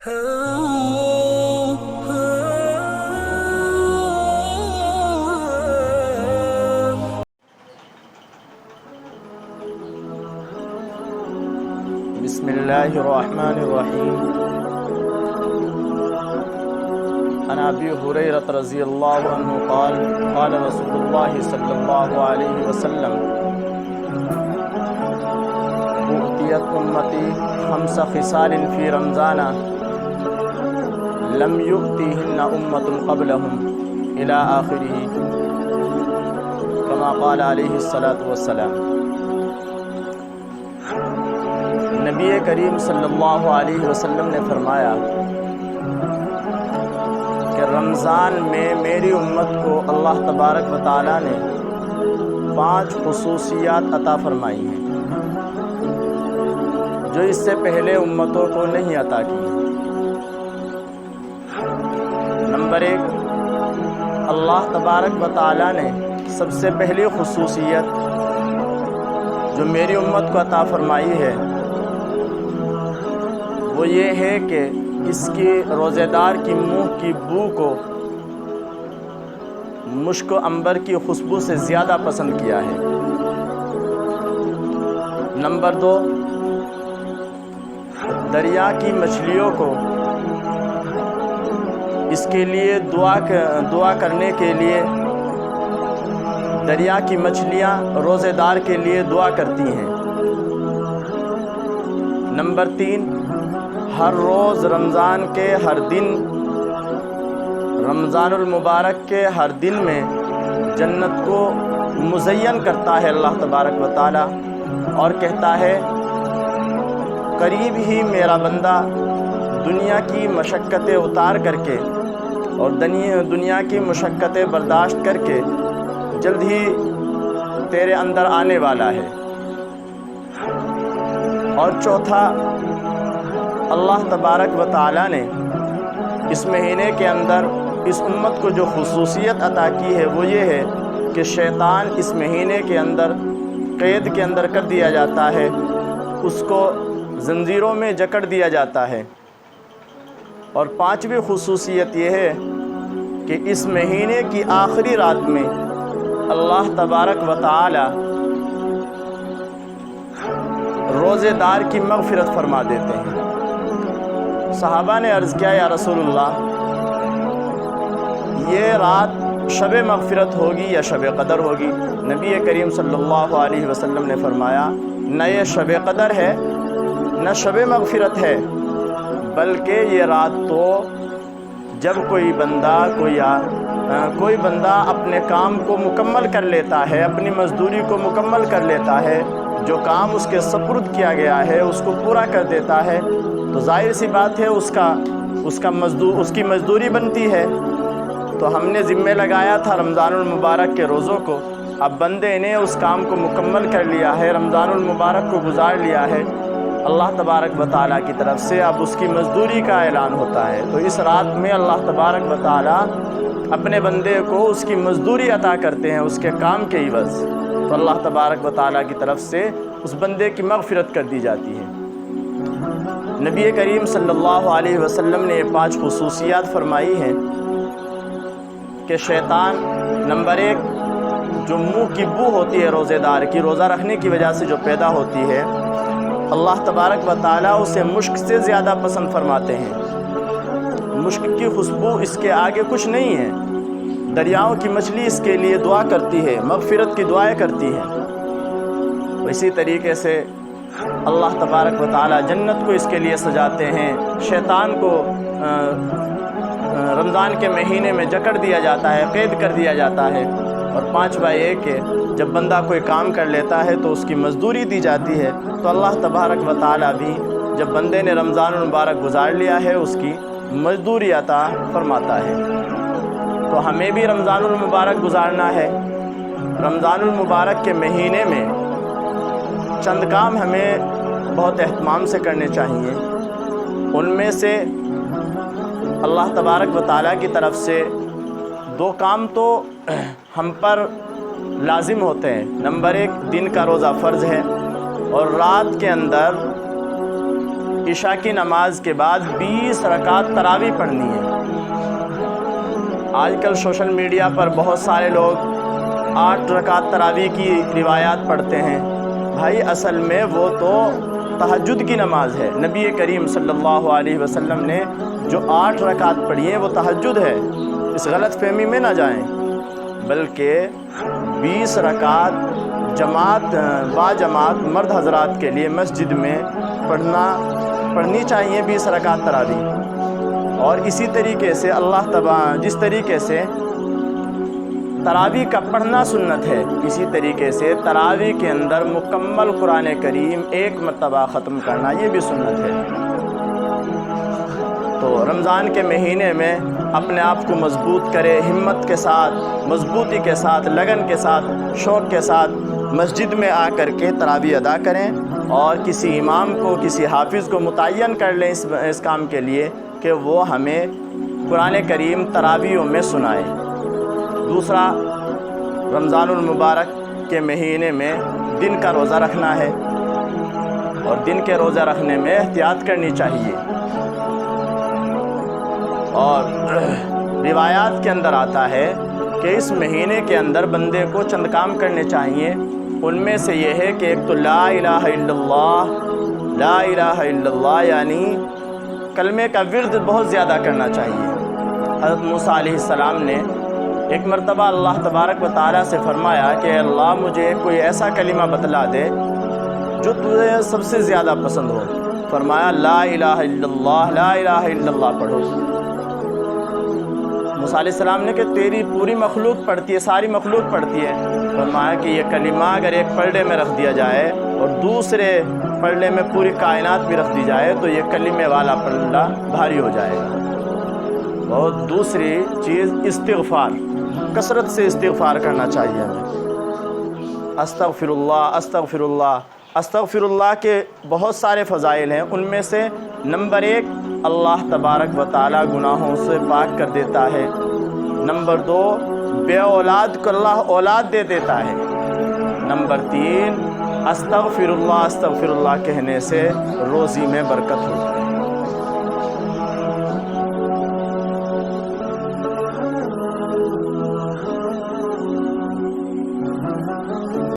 بسم الله الرحمن الرحيم. عن أبي هريرة رضي الله عنه قال قال رسول الله صلى الله عليه وسلم أوتيت أمتي 5 خصال في رمضان لم يؤتيهن أمة قبلهم إلى آخره كما قال عليه الصلاة والسلام. نبی کریم صلی اللہ علیہ وسلم نے فرمایا کہ رمضان میں میری امت کو اللہ تبارک و تعالیٰ نے 5 خصوصیات عطا فرمائی ہیں جو اس سے پہلے امتوں کو نہیں عطا کی. نمبر 1، اللہ تبارک و تعالیٰ نے سب سے پہلی خصوصیت جو میری امت کو عطا فرمائی ہے وہ یہ ہے کہ اس کی روزے دار کی منہ کی بو کو مشک و عنبر کی خوشبو سے زیادہ پسند کیا ہے. نمبر 2، دریا کی مچھلیوں کو اس کے لیے دعا کرنے کے لیے دریا کی مچھلیاں روزے دار کے لیے دعا کرتی ہیں. نمبر 3، ہر روز رمضان کے ہر دن رمضان المبارک کے ہر دن میں جنت کو مزین کرتا ہے اللہ تبارک و تعالی اور کہتا ہے قریب ہی میرا بندہ دنیا کی مشقتیں اتار کر کے اور دنیا کی مشقتیں برداشت کر کے جلد ہی تیرے اندر آنے والا ہے. اور چوتھا، اللہ تبارک و تعالیٰ نے اس مہینے کے اندر اس امت کو جو خصوصیت عطا کی ہے وہ یہ ہے کہ شیطان اس مہینے کے اندر قید کے اندر کر دیا جاتا ہے، اس کو زنجیروں میں جکڑ دیا جاتا ہے. اور 5ویں خصوصیت یہ ہے کہ اس مہینے کی آخری رات میں اللہ تبارک و تعالی روزے دار کی مغفرت فرما دیتے ہیں. صحابہ نے عرض کیا یا رسول اللہ، یہ رات شب مغفرت ہوگی یا شب قدر ہوگی؟ نبی کریم صلی اللہ علیہ وسلم نے فرمایا نہ یہ شب قدر ہے نہ شب مغفرت ہے، بلکہ یہ رات تو جب کوئی بندہ اپنے کام کو مکمل کر لیتا ہے، اپنی مزدوری کو مکمل کر لیتا ہے، جو کام اس کے سپرد کیا گیا ہے اس کو پورا کر دیتا ہے، تو ظاہر سی بات ہے اس کی مزدوری بنتی ہے. تو ہم نے ذمہ لگایا تھا رمضان المبارک کے روزوں کو، اب بندے نے اس کام کو مکمل کر لیا ہے، رمضان المبارک کو گزار لیا ہے، اللہ تبارک و تعالیٰ کی طرف سے اب اس کی مزدوری کا اعلان ہوتا ہے. تو اس رات میں اللہ تبارک و تعالیٰ اپنے بندے کو اس کی مزدوری عطا کرتے ہیں اس کے کام کے عوض. تو اللہ تبارک و تعالیٰ کی طرف سے اس بندے کی مغفرت کر دی جاتی ہے. نبی کریم صلی اللہ علیہ وسلم نے یہ 5 خصوصیات فرمائی ہیں کہ شیطان نمبر 1 جو منہ کی بو ہوتی ہے روزے دار کی، روزہ رکھنے کی وجہ سے جو پیدا ہوتی ہے، اللہ تبارک و تعالیٰ اسے مشک سے زیادہ پسند فرماتے ہیں. مشک کی خوشبو اس کے آگے کچھ نہیں ہے. دریاؤں کی مچھلی اس کے لیے دعا کرتی ہے، مغفرت کی دعائیں کرتی ہیں. اسی طریقے سے اللہ تبارک و تعالیٰ جنت کو اس کے لیے سجاتے ہیں. شیطان کو رمضان کے مہینے میں جکڑ دیا جاتا ہے، قید کر دیا جاتا ہے. اور 5واں یہ کہ جب بندہ کوئی کام کر لیتا ہے تو اس کی مزدوری دی جاتی ہے. تو اللہ تبارک و تعالیٰ بھی جب بندے نے رمضان المبارک گزار لیا ہے اس کی مزدوری عطا فرماتا ہے. تو ہمیں بھی رمضان المبارک گزارنا ہے. رمضان المبارک کے مہینے میں چند کام ہمیں بہت اہتمام سے کرنے چاہیے. ان میں سے اللہ تبارک و تعالیٰ کی طرف سے 2 کام تو ہم پر لازم ہوتے ہیں. نمبر 1 دن کا روزہ فرض ہے اور رات کے اندر عشاء کی نماز کے بعد 20 رکعت تراویح پڑھنی ہے۔ آج کل سوشل میڈیا پر بہت سارے لوگ 8 رکعت تراویح کی روایات پڑھتے ہیں۔ بھائی اصل میں وہ تو تہجد کی نماز ہے۔ نبی کریم صلی اللہ علیہ وسلم نے جو 8 رکعت پڑھی ہیں وہ تہجد ہے، اس غلط فہمی میں نہ جائیں، بلکہ 20 رکعت با جماعت مرد حضرات کے لیے مسجد میں پڑھنی چاہیے 20 رکعت تراویح۔ اور اسی طریقے سے جس طریقے سے تراویح کا پڑھنا سنت ہے، اسی طریقے سے تراویح کے اندر مکمل قرآن کریم ایک مرتبہ ختم کرنا یہ بھی سنت ہے۔ تو رمضان کے مہینے میں اپنے آپ کو مضبوط کرے، ہمت کے ساتھ، مضبوطی کے ساتھ، لگن کے ساتھ، شوق کے ساتھ مسجد میں آ کر کے تراویح ادا کریں، اور کسی امام کو، کسی حافظ کو متعین کر لیں اس کام کے لیے کہ وہ ہمیں قرآن کریم تراویحوں میں سنائے۔ دوسرا، رمضان المبارک کے مہینے میں دن کا روزہ رکھنا ہے، اور دن کے روزہ رکھنے میں احتیاط کرنی چاہیے۔ اور روایات کے اندر آتا ہے کہ اس مہینے کے اندر بندے کو چند کام کرنے چاہیے، ان میں سے یہ ہے کہ ایک تو لا الہ الا اللہ، لا الہ الا اللہ یعنی کلمے کا ورد بہت زیادہ کرنا چاہیے۔ حضرت موسیٰ علیہ السلام نے ایک مرتبہ اللہ تبارک و تعالیٰ سے فرمایا کہ اللہ مجھے کوئی ایسا کلمہ بتلا دے جو تجھے سب سے زیادہ پسند ہو۔ فرمایا لا الہ الا اللہ، لا الہ الا اللہ پڑھو۔ موسیٰ علیہ السلام نے کہ تیری پوری مخلوق پڑھتی ہے، ساری مخلوق پڑھتی ہے۔ فرمایا کہ یہ کلمہ اگر ایک پلڑے میں رکھ دیا جائے اور دوسرے پلڑے میں پوری کائنات بھی رکھ دی جائے تو یہ کلمے والا پلڑا بھاری ہو جائے گا۔ اور دوسری چیز استغفار، کثرت سے استغفار کرنا چاہیے ہمیں۔ استغفر اللہ، استغفر اللہ، استغفر اللہ کے بہت سارے فضائل ہیں، ان میں سے نمبر 1 اللہ تبارک و تعالیٰ گناہوں سے پاک کر دیتا ہے۔ نمبر 2 بے اولاد کو اللہ اولاد دے دیتا ہے۔ نمبر 3 استغفر اللہ، استغفر اللہ کہنے سے روزی میں برکت ہوتی ہے۔